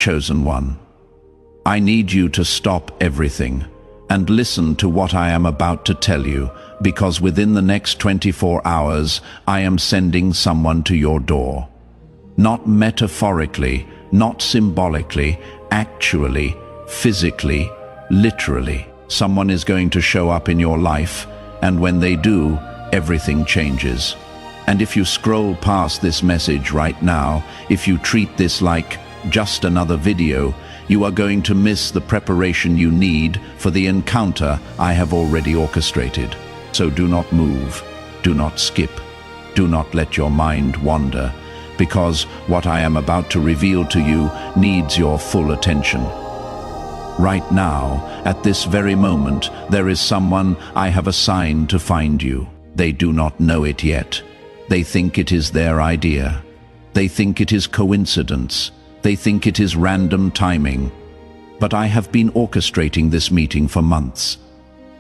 chosen one. I need you to stop everything and listen to what I am about to tell you, because within the next 24 hours, I am sending someone to your door. Not metaphorically, not symbolically, actually, physically, literally. Someone is going to show up in your life, and when they do, everything changes. And if you scroll past this message right now, if you treat this like just another video, you are going to miss the preparation you need for the encounter I have already orchestrated. So do not move, do not skip, do not let your mind wander, because what I am about to reveal to you needs your full attention. Right now, at this very moment, there is someone I have assigned to find you. They do not know it yet. They think it is their idea. They think it is coincidence. They think it is random timing. But I have been orchestrating this meeting for months.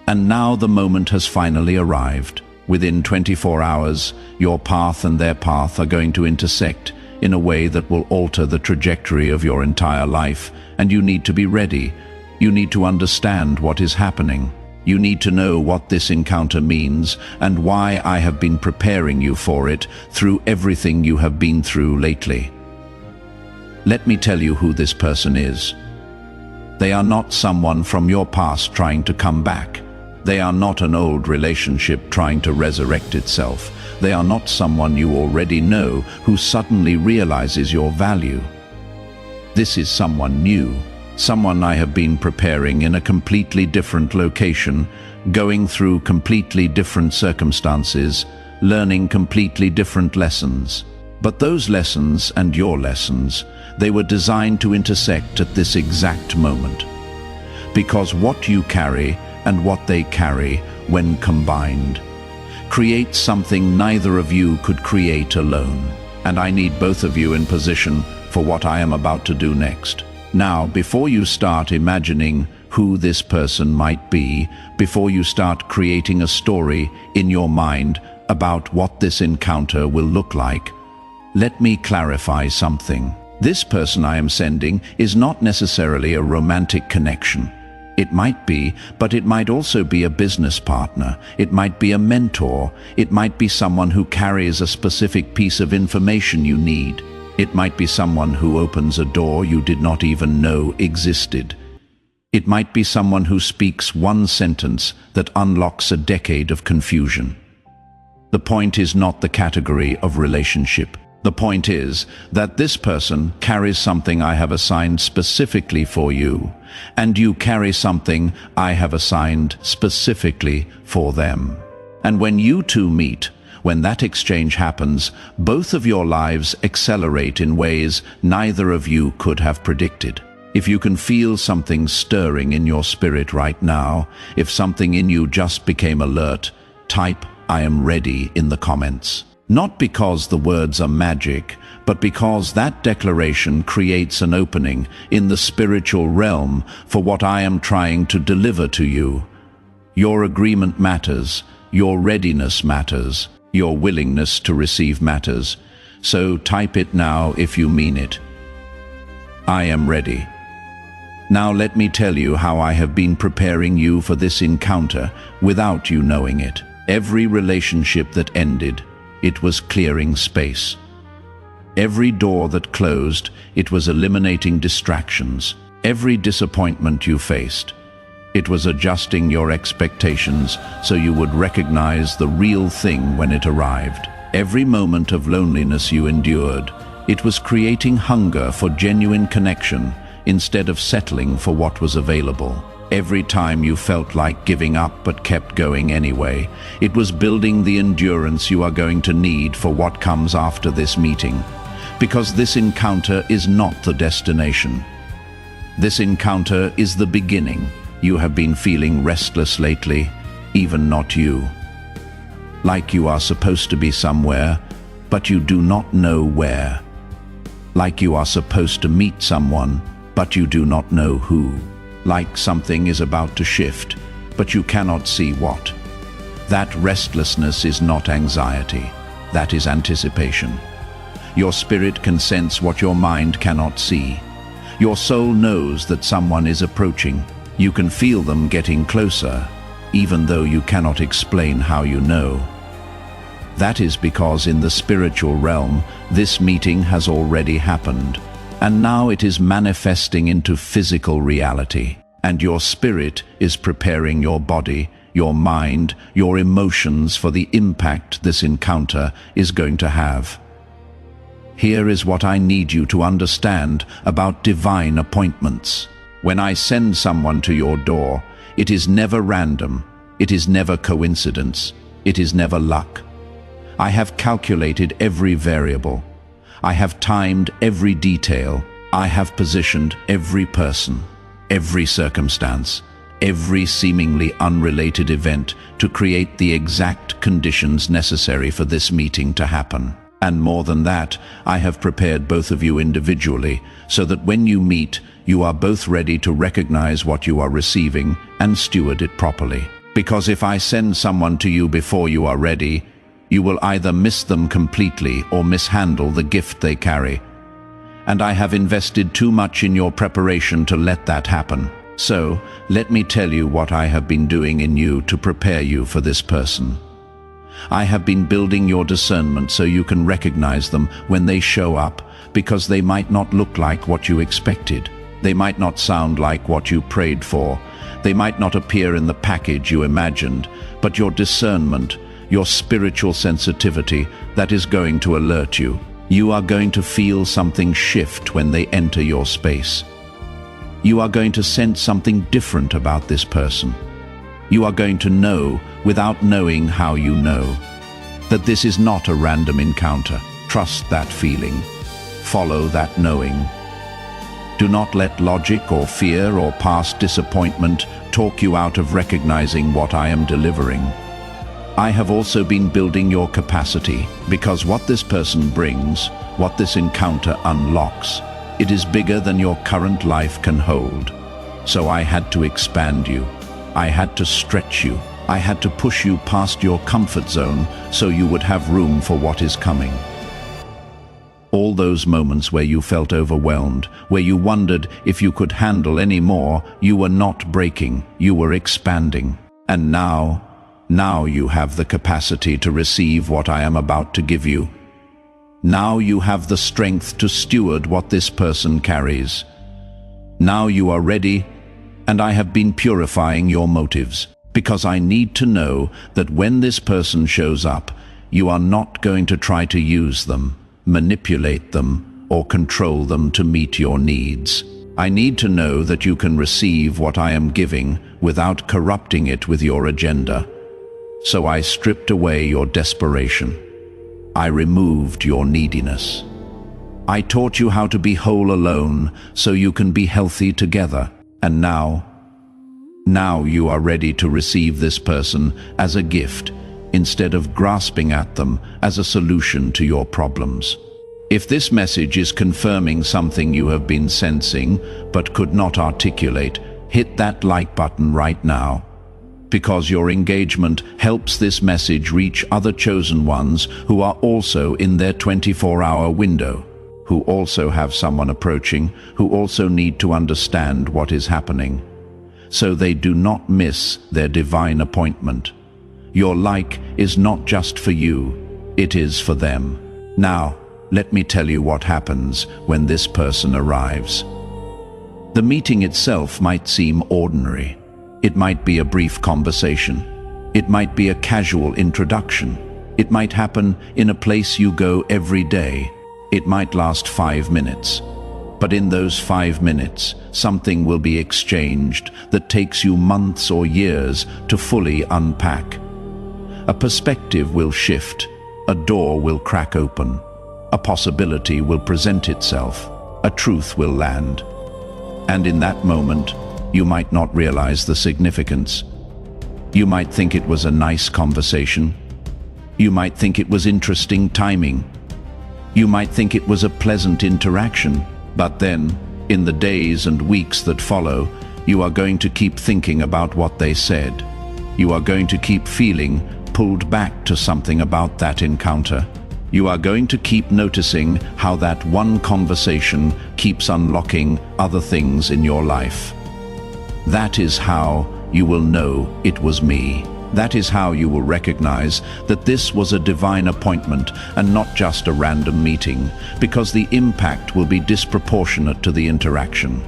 And now the moment has finally arrived. Within 24 hours, your path and their path are going to intersect in a way that will alter the trajectory of your entire life, and you need to be ready. You need to understand what is happening. You need to know what this encounter means and why I have been preparing you for it through everything you have been through lately. Let me tell you who this person is. They are not someone from your past trying to come back. They are not an old relationship trying to resurrect itself. They are not someone you already know who suddenly realizes your value. This is someone new, someone I have been preparing in a completely different location, going through completely different circumstances, learning completely different lessons. But those lessons and your lessons, they were designed to intersect at this exact moment. Because what you carry and what they carry, when combined, creates something neither of you could create alone. And I need both of you in position for what I am about to do next. Now, before you start imagining who this person might be, before you start creating a story in your mind about what this encounter will look like, let me clarify something. This person I am sending is not necessarily a romantic connection. It might be, but it might also be a business partner. It might be a mentor. It might be someone who carries a specific piece of information you need. It might be someone who opens a door you did not even know existed. It might be someone who speaks one sentence that unlocks a decade of confusion. The point is not the category of relationship. The point is that this person carries something I have assigned specifically for you, and you carry something I have assigned specifically for them. And when you two meet, when that exchange happens, both of your lives accelerate in ways neither of you could have predicted. If you can feel something stirring in your spirit right now, if something in you just became alert, type "I am ready" in the comments. Not because the words are magic, but because that declaration creates an opening in the spiritual realm for what I am trying to deliver to you. Your agreement matters, your readiness matters, your willingness to receive matters. So type it now if you mean it. I am ready. Now let me tell you how I have been preparing you for this encounter without you knowing it. Every relationship that ended, it was clearing space. Every door that closed, it was eliminating distractions. Every disappointment you faced, it was adjusting your expectations so you would recognize the real thing when it arrived. Every moment of loneliness you endured, it was creating hunger for genuine connection instead of settling for what was available. Every time you felt like giving up but kept going anyway, it was building the endurance you are going to need for what comes after this meeting. Because this encounter is not the destination. This encounter is the beginning. You have been feeling restless lately, even not you. Like you are supposed to be somewhere, but you do not know where. Like you are supposed to meet someone, but you do not know who. Like something is about to shift, but you cannot see what. That restlessness is not anxiety. That is anticipation. Your spirit can sense what your mind cannot see. Your soul knows that someone is approaching. You can feel them getting closer, even though you cannot explain how you know. That is because in the spiritual realm, this meeting has already happened, and now it is manifesting into physical reality, and your spirit is preparing your body, your mind, your emotions for the impact this encounter is going to have. Here is what I need you to understand about divine appointments. When I send someone to your door, it is never random, it is never coincidence, it is never luck. I have calculated every variable. I have timed every detail. I have positioned every person, every circumstance, every seemingly unrelated event to create the exact conditions necessary for this meeting to happen. And more than that, I have prepared both of you individually so that when you meet, you are both ready to recognize what you are receiving and steward it properly. Because if I send someone to you before you are ready, you will either miss them completely or mishandle the gift they carry. And I have invested too much in your preparation to let that happen. So, let me tell you what I have been doing in you to prepare you for this person. I have been building your discernment so you can recognize them when they show up, because they might not look like what you expected. They might not sound like what you prayed for. They might not appear in the package you imagined, but your discernment, your spiritual sensitivity, that is going to alert you. You are going to feel something shift when they enter your space. You are going to sense something different about this person. You are going to know, without knowing how you know, that this is not a random encounter. Trust that feeling. Follow that knowing. Do not let logic or fear or past disappointment talk you out of recognizing what I am delivering. I have also been building your capacity, because what this person brings, what this encounter unlocks, it is bigger than your current life can hold. So I had to expand you. I had to stretch you. I had to push you past your comfort zone so you would have room for what is coming. All those moments where you felt overwhelmed, where you wondered if you could handle any more, you were not breaking, you were expanding. And now you have the capacity to receive what I am about to give you. Now you have the strength to steward what this person carries. Now you are ready, and I have been purifying your motives, because I need to know that when this person shows up, you are not going to try to use them, manipulate them, or control them to meet your needs. I need to know that you can receive what I am giving without corrupting it with your agenda. So I stripped away your desperation. I removed your neediness. I taught you how to be whole alone so you can be healthy together. And now you are ready to receive this person as a gift instead of grasping at them as a solution to your problems. If this message is confirming something you have been sensing but could not articulate, hit that like button right now, because your engagement helps this message reach other chosen ones who are also in their 24-hour window, who also have someone approaching, who also need to understand what is happening, so they do not miss their divine appointment. Your like is not just for you, it is for them. Now, let me tell you what happens when this person arrives. The meeting itself might seem ordinary. It might be a brief conversation. It might be a casual introduction. It might happen in a place you go every day. It might last 5 minutes. But in those 5 minutes, something will be exchanged that takes you months or years to fully unpack. A perspective will shift. A door will crack open. A possibility will present itself. A truth will land. And in that moment, you might not realize the significance. You might think it was a nice conversation. You might think it was interesting timing. You might think it was a pleasant interaction. But then, in the days and weeks that follow, you are going to keep thinking about what they said. You are going to keep feeling pulled back to something about that encounter. You are going to keep noticing how that one conversation keeps unlocking other things in your life. That is how you will know it was me. That is how you will recognize that this was a divine appointment and not just a random meeting, because the impact will be disproportionate to the interaction.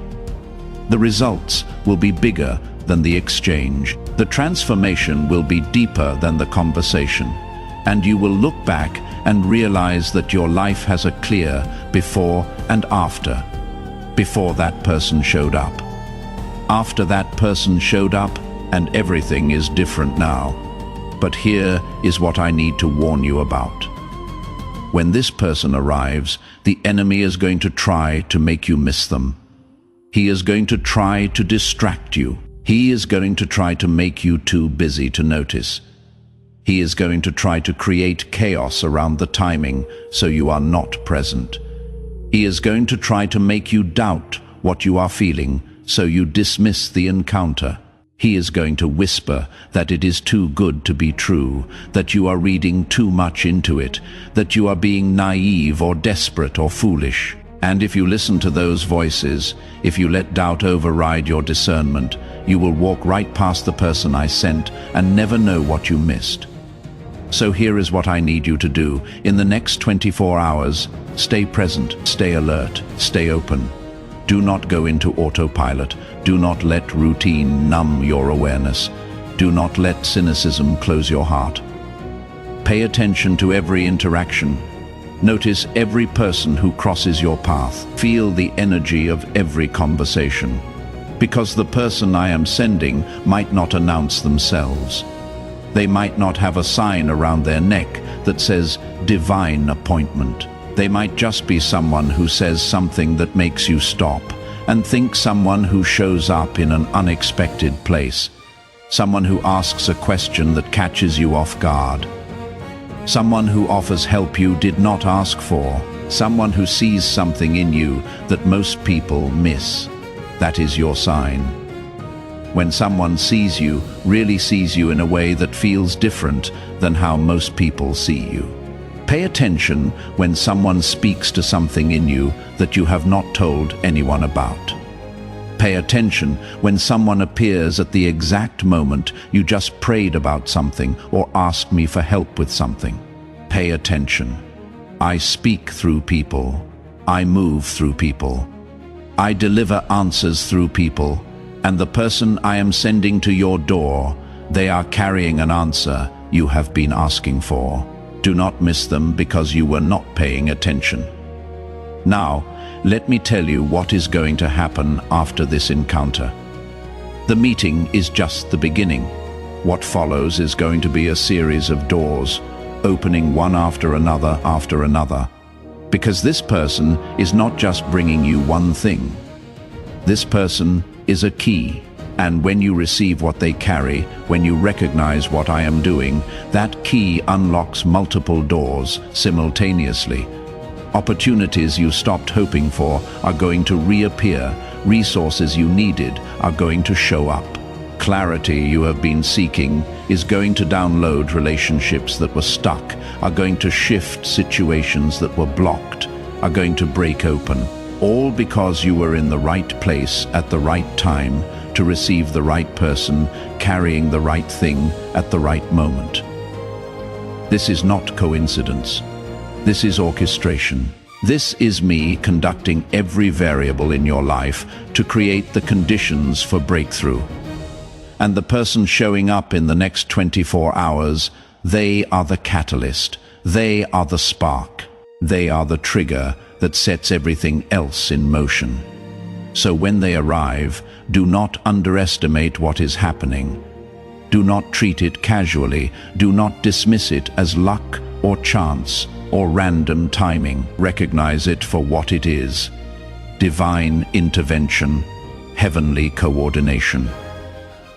The results will be bigger than the exchange. The transformation will be deeper than the conversation. And you will look back and realize that your life has a clear before and after. Before that person showed up. After that person showed up, and everything is different now. But here is what I need to warn you about. When this person arrives, the enemy is going to try to make you miss them. He is going to try to distract you. He is going to try to make you too busy to notice. He is going to try to create chaos around the timing so you are not present. He is going to try to make you doubt what you are feeling so you dismiss the encounter. He is going to whisper that it is too good to be true, that you are reading too much into it, that you are being naive or desperate or foolish. And if you listen to those voices, if you let doubt override your discernment, you will walk right past the person I sent and never know what you missed. So here is what I need you to do. In the next 24 hours, stay present, stay alert, stay open. Do not go into autopilot. Do not let routine numb your awareness. Do not let cynicism close your heart. Pay attention to every interaction. Notice every person who crosses your path. Feel the energy of every conversation. Because the person I am sending might not announce themselves. They might not have a sign around their neck that says divine appointment. They might just be someone who says something that makes you stop and think, someone who shows up in an unexpected place, someone who asks a question that catches you off guard, someone who offers help you did not ask for, someone who sees something in you that most people miss. That is your sign. When someone sees you, really sees you in a way that feels different than how most people see you. Pay attention when someone speaks to something in you that you have not told anyone about. Pay attention when someone appears at the exact moment you just prayed about something or asked me for help with something. Pay attention. I speak through people. I move through people. I deliver answers through people. And the person I am sending to your door, they are carrying an answer you have been asking for. Do not miss them because you were not paying attention. Now, let me tell you what is going to happen after this encounter. The meeting is just the beginning. What follows is going to be a series of doors, opening one after another, because this person is not just bringing you one thing. This person is a key. And when you receive what they carry, when you recognize what I am doing, that key unlocks multiple doors simultaneously. Opportunities you stopped hoping for are going to reappear. Resources you needed are going to show up. Clarity you have been seeking is going to download. Relationships that were stuck are going to shift. Situations that were blocked are going to break open. All because you were in the right place at the right time to receive the right person, carrying the right thing at the right moment. This is not coincidence. This is orchestration. This is me conducting every variable in your life to create the conditions for breakthrough. And the person showing up in the next 24 hours, they are the catalyst. They are the spark. They are the trigger that sets everything else in motion. So when they arrive, do not underestimate what is happening. Do not treat it casually. Do not dismiss it as luck or chance or random timing. Recognize it for what it is: divine intervention, heavenly coordination.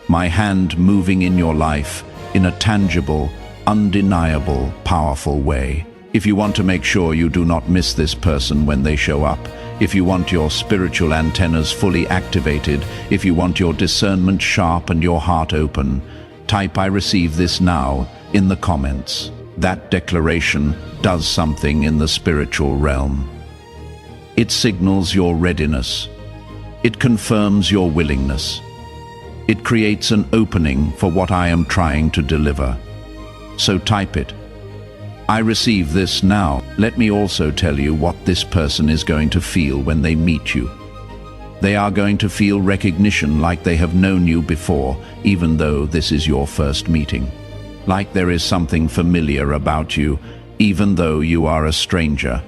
My hand moving in your life in a tangible, undeniable, powerful way. If you want to make sure you do not miss this person when they show up, if you want your spiritual antennas fully activated, if you want your discernment sharp and your heart open, type "I receive this now" in the comments. That declaration does something in the spiritual realm. It signals your readiness. It confirms your willingness. It creates an opening for what I am trying to deliver. So type it. I receive this now. Let me also tell you what this person is going to feel when they meet you. They are going to feel recognition, like they have known you before, even though this is your first meeting. Like there is something familiar about you, even though you are a stranger.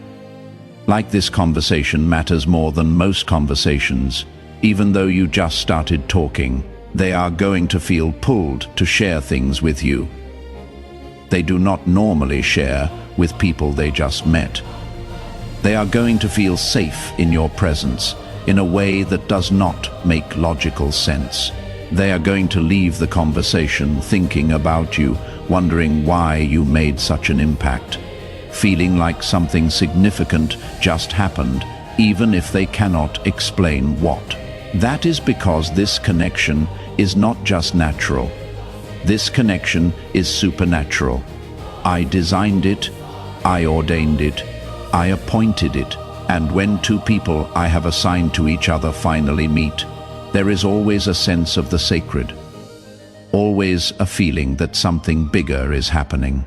Like this conversation matters more than most conversations, even though you just started talking. They are going to feel pulled to share things with you. They do not normally share with people they just met. They are going to feel safe in your presence in a way that does not make logical sense. They are going to leave the conversation thinking about you, wondering why you made such an impact, feeling like something significant just happened, even if they cannot explain what. That is because this connection is not just natural. This connection is supernatural. I designed it, I ordained it, I appointed it, and when two people I have assigned to each other finally meet, there is always a sense of the sacred, always a feeling that something bigger is happening,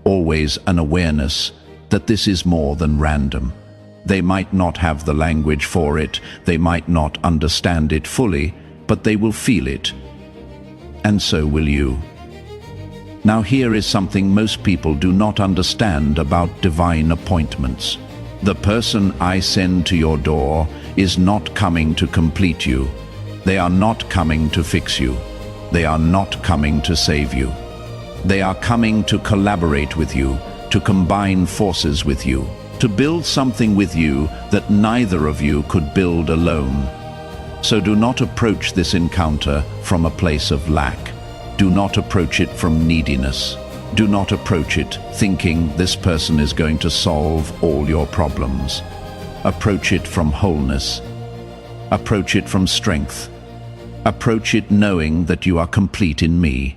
always an awareness that this is more than random. They might not have the language for it, they might not understand it fully, but they will feel it. And so will you. Now here is something most people do not understand about divine appointments. The person I send to your door is not coming to complete you. They are not coming to fix you. They are not coming to save you. They are coming to collaborate with you, to combine forces with you, to build something with you that neither of you could build alone. So do not approach this encounter from a place of lack. Do not approach it from neediness. Do not approach it thinking this person is going to solve all your problems. Approach it from wholeness. Approach it from strength. Approach it knowing that you are complete in me,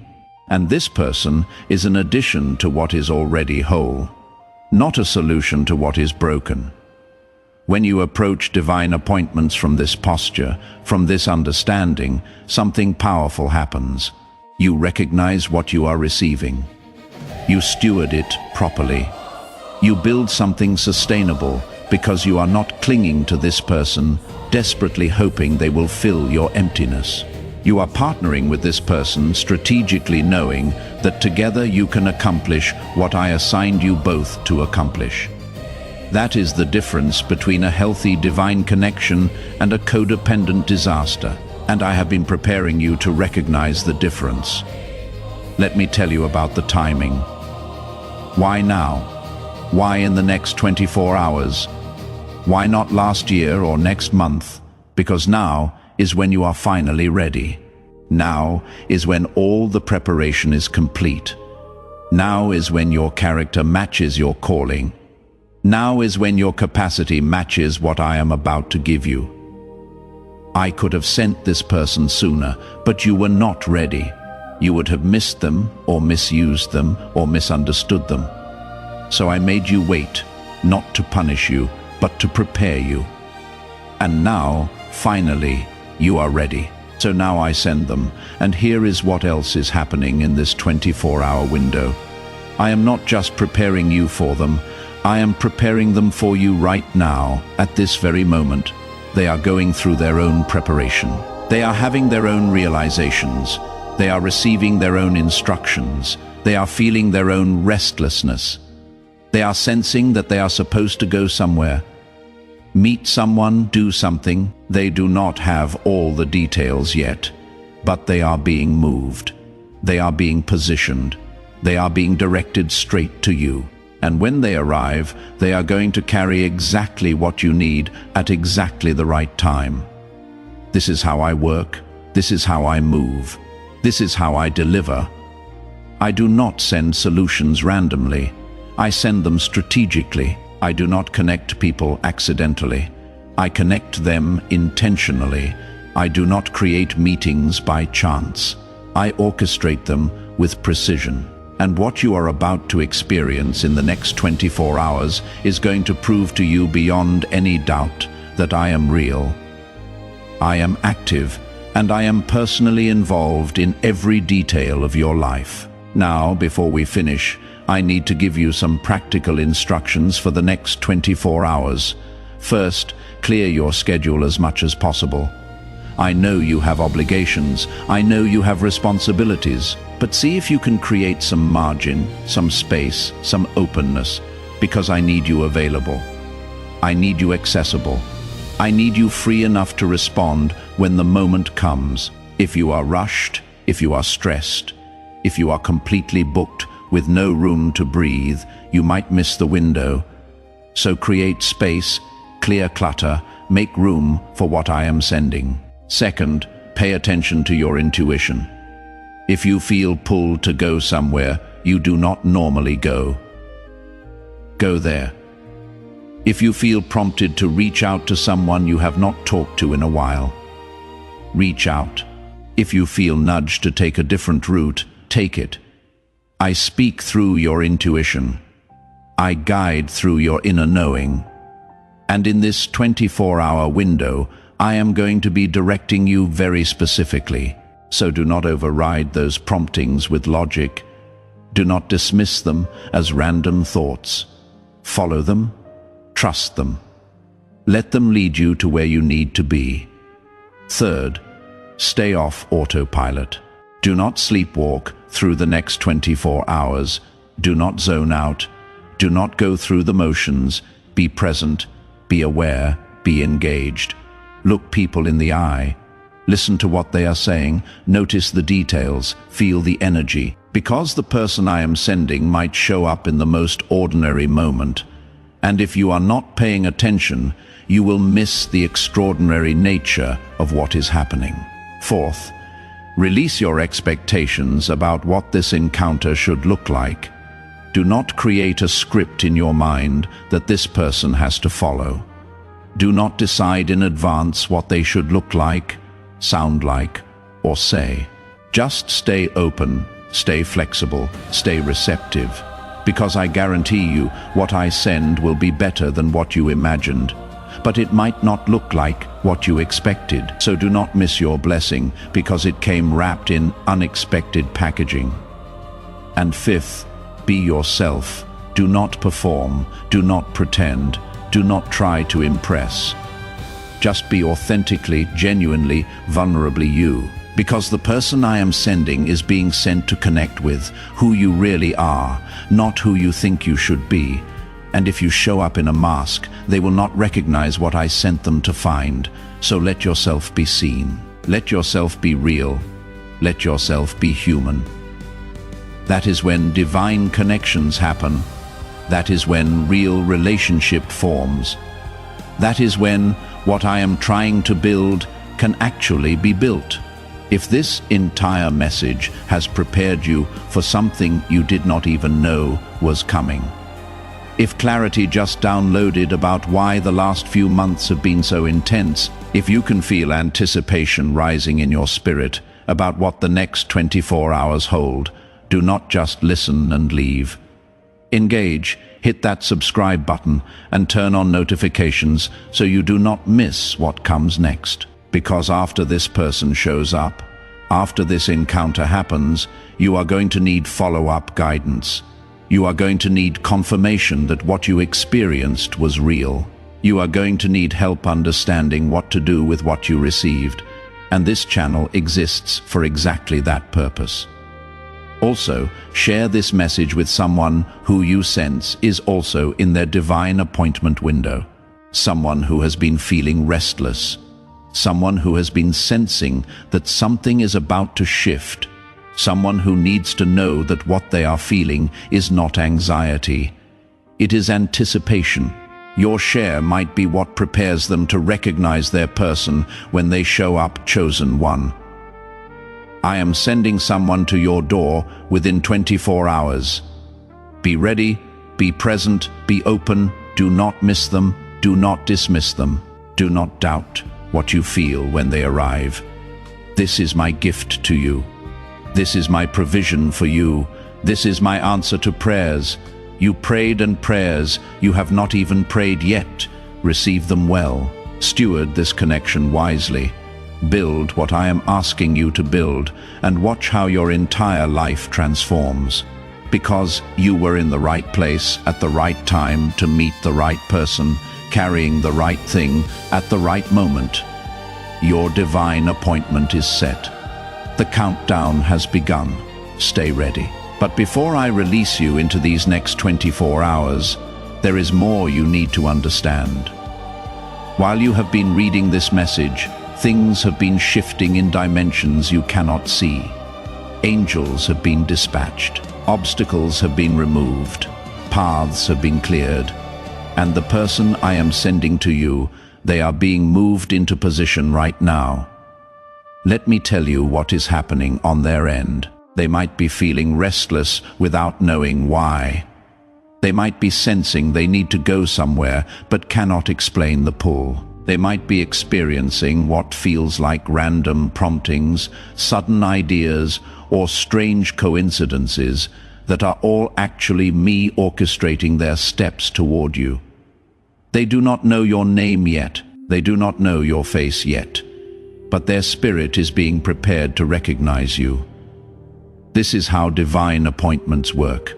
and this person is an addition to what is already whole, not a solution to what is broken. When you approach divine appointments from this posture, from this understanding, something powerful happens. You recognize what you are receiving. You steward it properly. You build something sustainable because you are not clinging to this person, desperately hoping they will fill your emptiness. You are partnering with this person, strategically knowing that together you can accomplish what I assigned you both to accomplish. That is the difference between a healthy divine connection and a codependent disaster, and I have been preparing you to recognize the difference. Let me tell you about the timing. Why now? Why in the next 24 hours? Why not last year or next month? Because now is when you are finally ready. Now is when all the preparation is complete. Now is when your character matches your calling. Now is when your capacity matches what I am about to give you. I could have sent this person sooner, but you were not ready. You would have missed them, or misused them, or misunderstood them. So I made you wait, not to punish you, but to prepare you. And now, finally, you are ready. So now I send them, and here is what else is happening in this 24-hour window. I am not just preparing you for them, I am preparing them for you right now, at this very moment. They are going through their own preparation. They are having their own realizations. They are receiving their own instructions. They are feeling their own restlessness. They are sensing that they are supposed to go somewhere. Meet someone, do something. They do not have all the details yet, but they are being moved. They are being positioned. They are being directed straight to you. And when they arrive, they are going to carry exactly what you need at exactly the right time. This is how I work. This is how I move. This is how I deliver. I do not send solutions randomly. I send them strategically. I do not connect people accidentally. I connect them intentionally. I do not create meetings by chance. I orchestrate them with precision. And what you are about to experience in the next 24 hours is going to prove to you beyond any doubt that I am real. I am active, and I am personally involved in every detail of your life. Now, before we finish, I need to give you some practical instructions for the next 24 hours. First, clear your schedule as much as possible. I know you have obligations, I know you have responsibilities, but see if you can create some margin, some space, some openness, because I need you available. I need you accessible. I need you free enough to respond when the moment comes. If you are rushed, if you are stressed, if you are completely booked with no room to breathe, you might miss the window. So create space, clear clutter, make room for what I am sending. Second, pay attention to your intuition. If you feel pulled to go somewhere you do not normally go, go there. If you feel prompted to reach out to someone you have not talked to in a while, reach out. If you feel nudged to take a different route, take it. I speak through your intuition. I guide through your inner knowing. And in this 24-hour window, I am going to be directing you very specifically. So do not override those promptings with logic. Do not dismiss them as random thoughts. Follow them. Trust them. Let them lead you to where you need to be. Third, stay off autopilot. Do not sleepwalk through the next 24 hours. Do not zone out. Do not go through the motions. Be present. Be aware. Be engaged. Look people in the eye. Listen to what they are saying. Notice the details. Feel the energy. Because the person I am sending might show up in the most ordinary moment. And if you are not paying attention, you will miss the extraordinary nature of what is happening. Fourth, release your expectations about what this encounter should look like. Do not create a script in your mind that this person has to follow. Do not decide in advance what they should look like, sound like, or say. Just stay open, stay flexible, stay receptive, because I guarantee you what I send will be better than what you imagined. But it might not look like what you expected, so do not miss your blessing because it came wrapped in unexpected packaging. And fifth, be yourself. Do not perform, do not pretend, do not try to impress. Just be authentically, genuinely, vulnerably you. Because the person I am sending is being sent to connect with who you really are, not who you think you should be. And if you show up in a mask, they will not recognize what I sent them to find. So let yourself be seen. Let yourself be real. Let yourself be human. That is when divine connections happen. That is when real relationship forms. That is when what I am trying to build can actually be built. If this entire message has prepared you for something you did not even know was coming. If clarity just downloaded about why the last few months have been so intense, if you can feel anticipation rising in your spirit about what the next 24 hours hold, do not just listen and leave. Engage, hit that subscribe button and turn on notifications so you do not miss what comes next. Because after this person shows up, after this encounter happens, you are going to need follow-up guidance. You are going to need confirmation that what you experienced was real. You are going to need help understanding what to do with what you received, and this channel exists for exactly that purpose. Also, share this message with someone who you sense is also in their divine appointment window. Someone who has been feeling restless. Someone who has been sensing that something is about to shift. Someone who needs to know that what they are feeling is not anxiety. It is anticipation. Your share might be what prepares them to recognize their person when they show up, chosen one. I am sending someone to your door within 24 hours. Be ready, be present, be open, do not miss them, do not dismiss them, do not doubt what you feel when they arrive. This is my gift to you. This is my provision for you. This is my answer to prayers. You prayed and prayers, you have not even prayed yet. Receive them well. Steward this connection wisely. Build what I am asking you to build, and watch how your entire life transforms. Because you were in the right place at the right time to meet the right person, carrying the right thing at the right moment. Your divine appointment is set. The countdown has begun. Stay ready. But before I release you into these next 24 hours, there is more you need to understand. While you have been reading this message, things have been shifting in dimensions you cannot see. Angels have been dispatched, obstacles have been removed, paths have been cleared, and the person I am sending to you, they are being moved into position right now. Let me tell you what is happening on their end. They might be feeling restless without knowing why. They might be sensing they need to go somewhere but cannot explain the pull. They might be experiencing what feels like random promptings, sudden ideas, or strange coincidences that are all actually me orchestrating their steps toward you. They do not know your name yet. They do not know your face yet. But their spirit is being prepared to recognize you. This is how divine appointments work.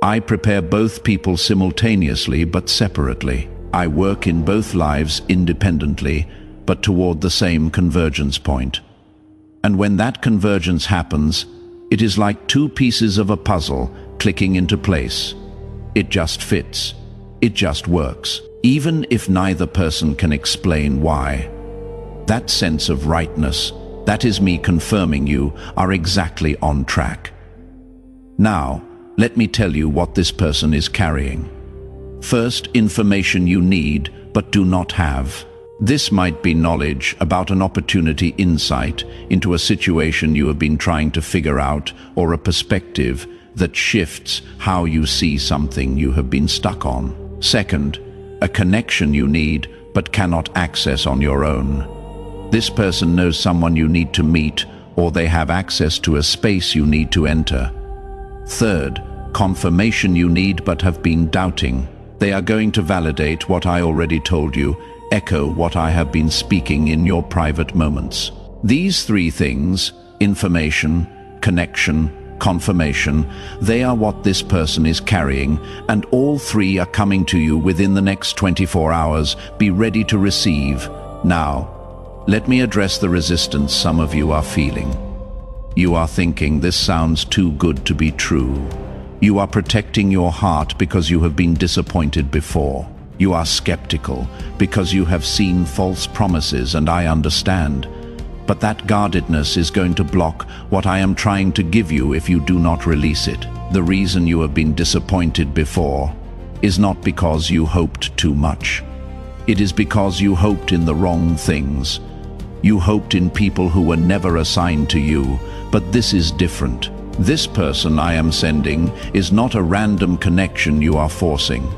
I prepare both people simultaneously but separately. I work in both lives independently, but toward the same convergence point. And when that convergence happens, it is like two pieces of a puzzle clicking into place. It just fits. It just works, even if neither person can explain why. That sense of rightness, that is me confirming you are exactly on track. Now, let me tell you what this person is carrying. First, information you need but do not have. This might be knowledge about an opportunity, insight into a situation you have been trying to figure out, or a perspective that shifts how you see something you have been stuck on. Second, a connection you need but cannot access on your own. This person knows someone you need to meet, or they have access to a space you need to enter. Third, confirmation you need but have been doubting. They are going to validate what I already told you, echo what I have been speaking in your private moments. These three things, information, connection, confirmation, they are what this person is carrying, and all three are coming to you within the next 24 hours. Be ready to receive. Now, let me address the resistance some of you are feeling. You are thinking this sounds too good to be true. You are protecting your heart because you have been disappointed before. You are skeptical because you have seen false promises, and I understand. But that guardedness is going to block what I am trying to give you if you do not release it. The reason you have been disappointed before is not because you hoped too much. It is because you hoped in the wrong things. You hoped in people who were never assigned to you, but this is different. This person I am sending is not a random connection you are forcing.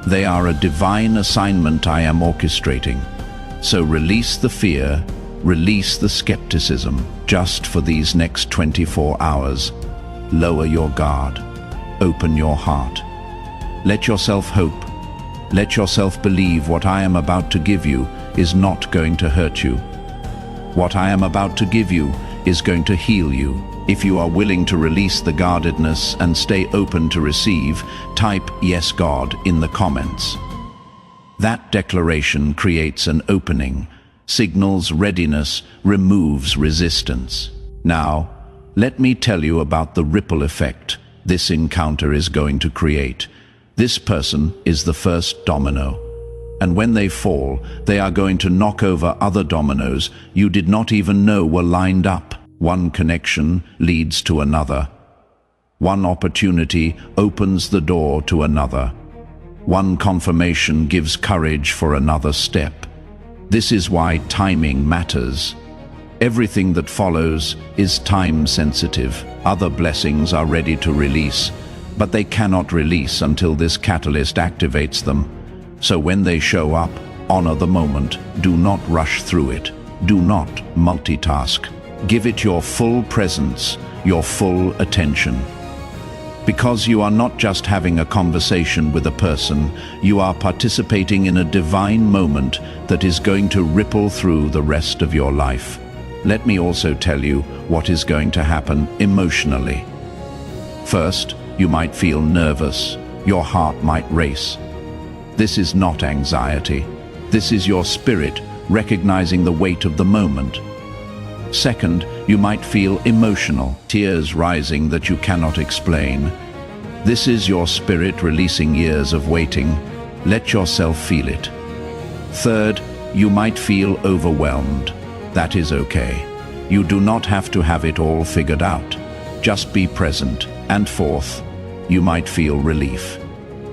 They are a divine assignment I am orchestrating. So release the fear, release the skepticism, just for these next 24 hours. Lower your guard. Open your heart. Let yourself hope. Let yourself believe what I am about to give you is not going to hurt you. What I am about to give you is going to heal you. If you are willing to release the guardedness and stay open to receive, type "Yes, God" in the comments. That declaration creates an opening, signals readiness, removes resistance. Now, let me tell you about the ripple effect this encounter is going to create. This person is the first domino. And when they fall, they are going to knock over other dominoes you did not even know were lined up. One connection leads to another. One opportunity opens the door to another. One confirmation gives courage for another step. This is why timing matters. Everything that follows is time-sensitive. Other blessings are ready to release, but they cannot release until this catalyst activates them. So when they show up, honor the moment. Do not rush through it. Do not multitask. Give it your full presence, your full attention. Because you are not just having a conversation with a person, you are participating in a divine moment that is going to ripple through the rest of your life. Let me also tell you what is going to happen emotionally. First, you might feel nervous. Your heart might race. This is not anxiety. This is your spirit recognizing the weight of the moment. Second, you might feel emotional, tears rising that you cannot explain. This is your spirit releasing years of waiting. Let yourself feel it. Third, you might feel overwhelmed. That is okay. You do not have to have it all figured out. Just be present. And fourth, you might feel relief.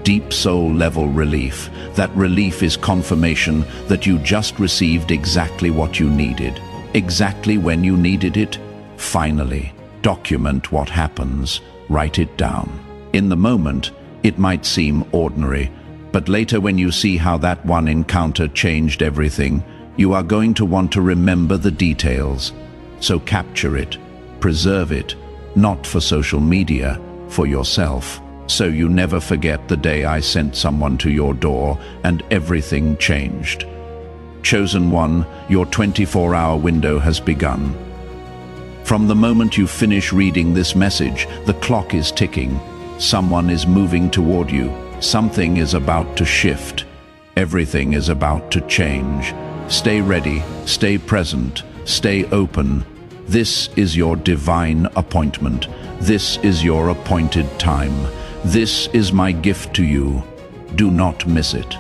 Deep soul-level relief. That relief is confirmation that you just received exactly what you needed. Exactly when you needed it. Finally, document what happens. Write it down. In the moment, it might seem ordinary, but later when you see how that one encounter changed everything, you are going to want to remember the details. So capture it, preserve it, not for social media, for yourself. So you never forget the day I sent someone to your door and everything changed. Chosen one, your 24-hour window has begun. From the moment you finish reading this message, the clock is ticking. Someone is moving toward you. Something is about to shift. Everything is about to change. Stay ready, stay present, stay open. This is your divine appointment. This is your appointed time. This is my gift to you. Do not miss it.